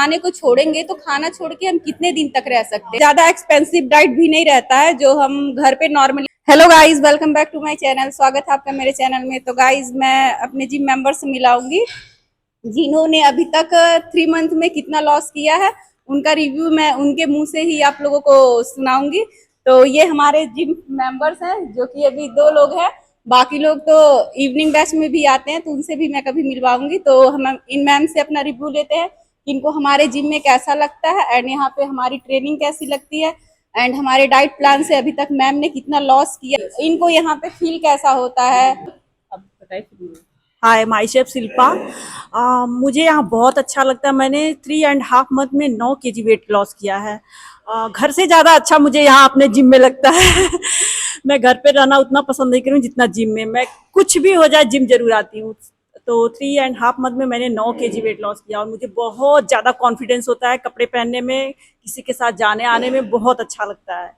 खाने को छोड़ेंगे तो खाना छोड़ के हम कितने दिन तक रह सकते हैं। ज्यादा एक्सपेंसिव डाइट भी नहीं रहता है जो हम घर पे normally. Hello guys, welcome back to my channel. स्वागत है आपका मेरे चैनल में। तो गाइज मैं अपने जिम मेंबर से मिलाऊंगी जिन्होंने अभी तक 3 मंथ में कितना लॉस किया है। उनका रिव्यू मैं उनके मुंह से ही आप लोगों को सुनाऊंगी। तो ये हमारे जिम मेंबर्स हैं जो कि अभी 2 लोग हैं, बाकी लोग तो इवनिंग बैच में भी आते हैं, तो उनसे भी मैं कभी मिलवाऊंगी। तो हम इन मैम से अपना रिव्यू लेते हैं कि इनको हमारे जिम में कैसा लगता है एंड यहाँ पे हमारी ट्रेनिंग कैसी लगती है एंड हमारे डाइट प्लान से अभी तक मैम ने कितना लॉस किया, इनको यहाँ पे फील कैसा होता है। अब बताइए। हाय, माई शेफ शिल्पा। मुझे यहाँ बहुत अच्छा लगता है। मैंने 3.5 मंथ में 9 kg वेट लॉस किया है। घर से ज़्यादा अच्छा मुझे यहाँ अपने जिम में लगता है। मैं घर पे रहना उतना पसंद नहीं करूँ जितना जिम में। मैं कुछ भी हो जाए जिम जरूर आती हूँ। तो 3.5 मंथ में मैंने 9 kg वेट लॉस किया और मुझे बहुत ज़्यादा कॉन्फिडेंस होता है कपड़े पहनने में, किसी के साथ जाने आने में बहुत अच्छा लगता है।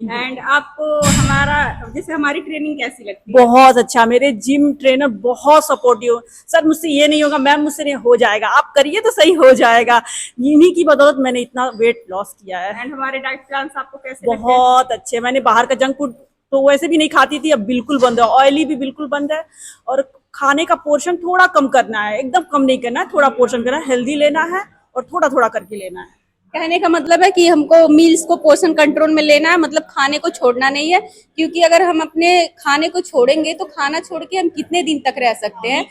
एंड आपको हमारा जैसे हमारी ट्रेनिंग कैसी लगती है? बहुत अच्छा। मेरे जिम ट्रेनर बहुत सपोर्टिव। सर मुझसे ये नहीं होगा, मैम मुझसे नहीं हो जाएगा, आप करिए तो सही हो जाएगा। इन्हीं की बदौलत मैंने इतना वेट लॉस किया है। एंड हमारे डाइट प्लान आपको कैसे बहुत अच्छे। मैंने बाहर का जंक फूड तो वैसे भी नहीं खाती थी, अब बिल्कुल बंद है। ऑयली भी बिल्कुल बंद है और खाने का पोर्शन थोड़ा कम करना है, एकदम कम नहीं करना है, थोड़ा पोर्शन करना है, हेल्दी लेना है और थोड़ा थोड़ा करके लेना है। कहने का मतलब है कि हमको मील्स को पोर्शन कंट्रोल में लेना है, मतलब खाने को छोड़ना नहीं है। क्योंकि अगर हम अपने खाने को छोड़ेंगे तो खाना छोड़ के हम कितने दिन तक रह सकते हैं।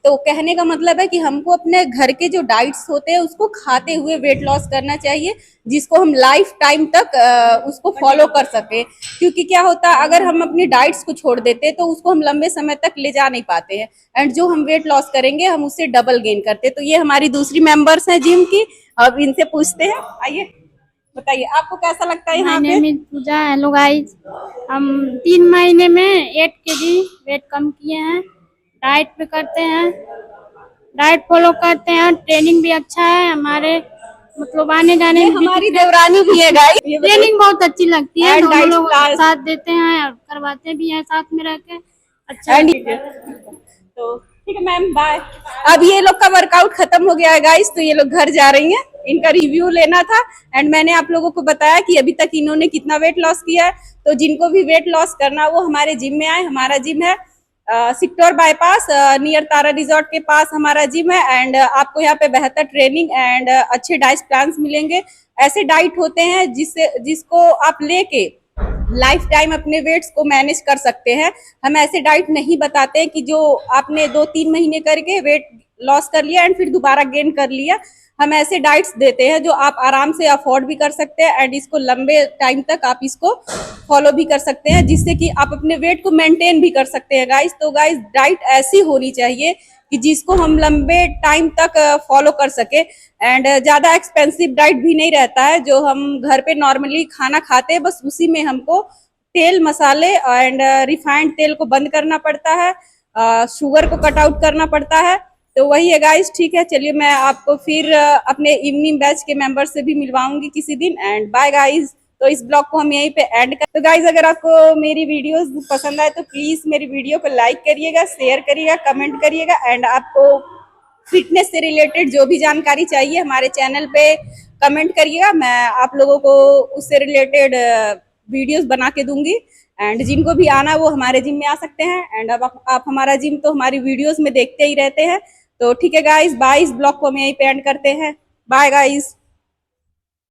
तो कहने का मतलब है कि हमको अपने घर के जो डाइट्स होते हैं उसको खाते हुए वेट लॉस करना चाहिए, जिसको हम लाइफ टाइम तक उसको फॉलो कर सके। क्योंकि क्या होता है, अगर हम अपनी डाइट्स को छोड़ देते तो उसको हम लंबे समय तक ले जा नहीं पाते हैं एंड जो हम वेट लॉस करेंगे हम उससे डबल गेन करते हैं। तो ये हमारी दूसरी मेंबर्स हैं जिम की, अब इनसे पूछते हैं। आइए बताइए आपको कैसा लगता है यहाँ पे? पूजा। हेलो गाइस, हम 3 महीने में 8 kg वेट कम किए हैं। डाइट पे करते हैं, डाइट फॉलो करते हैं। ट्रेनिंग भी अच्छा है हमारे, मतलब आने जाने में हमारी देवरानी भी है गाइस। ट्रेनिंग बहुत अच्छी लगती है। And दोनों diet लोग class साथ देते हैं और करवाते भी हैं साथ में रह के। अच्छा तो ठीक है मैम, बाय। अब ये लोग का वर्कआउट खत्म हो गया है गाइस, तो ये लोग घर जा रही हैं। इनका रिव्यू लेना था एंड मैंने आप लोगों को बताया कि अभी तक इन्होंने कितना वेट लॉस किया है। तो जिनको भी वेट लॉस करना वो हमारे जिम में आए। हमारा जिम है सिक्टोर बाईपास नियर तारा रिजॉर्ट के पास हमारा जिम है एंड आपको यहाँ पे बेहतर ट्रेनिंग एंड अच्छे डाइट प्लान्स मिलेंगे। ऐसे डाइट होते हैं जिसको आप लेके लाइफ टाइम अपने वेट्स को मैनेज कर सकते हैं। हम ऐसे डाइट नहीं बताते कि जो आपने 2-3 महीने करके वेट लॉस कर लिया एंड फिर दोबारा गेन कर लिया। हम ऐसे डाइट्स देते हैं जो आप आराम से अफोर्ड भी कर सकते हैं एंड इसको लंबे टाइम तक आप इसको फॉलो भी कर सकते हैं, जिससे कि आप अपने वेट को मेंटेन भी कर सकते हैं गाइस। तो गाइस डाइट ऐसी होनी चाहिए कि जिसको हम लंबे टाइम तक फॉलो कर सके एंड ज्यादा एक्सपेंसिव डाइट भी नहीं रहता है जो हम घर पे नॉर्मली खाना खाते हैं, बस उसी में हमको तेल मसाले एंड रिफाइंड तेल को बंद करना पड़ता है, शुगर को कट आउट करना पड़ता है। तो वही है गाइस। ठीक है, चलिए मैं आपको फिर अपने इवनिंग बैच के मेंबर से भी मिलवाऊंगी किसी दिन एंड बाय गाइस। तो इस ब्लॉग को हम यहीं पे एंड कर। तो गाइस अगर आपको मेरी वीडियोस पसंद आए तो प्लीज मेरी वीडियो को लाइक करिएगा, शेयर करिएगा, कमेंट करिएगा एंड आपको फिटनेस से रिलेटेड जो भी जानकारी चाहिए हमारे चैनल पे कमेंट करिएगा। मैं आप लोगों को उससे रिलेटेड वीडियोस बना के दूंगी एंड जिनको भी आना वो हमारे जिम में आ सकते हैं। एंड अब आप हमारा जिम तो हमारी वीडियोस में देखते ही रहते हैं। तो ठीक है गाइस, बाय। इस ब्लॉग को हम यहीं पे एंड करते हैं। Bye guys.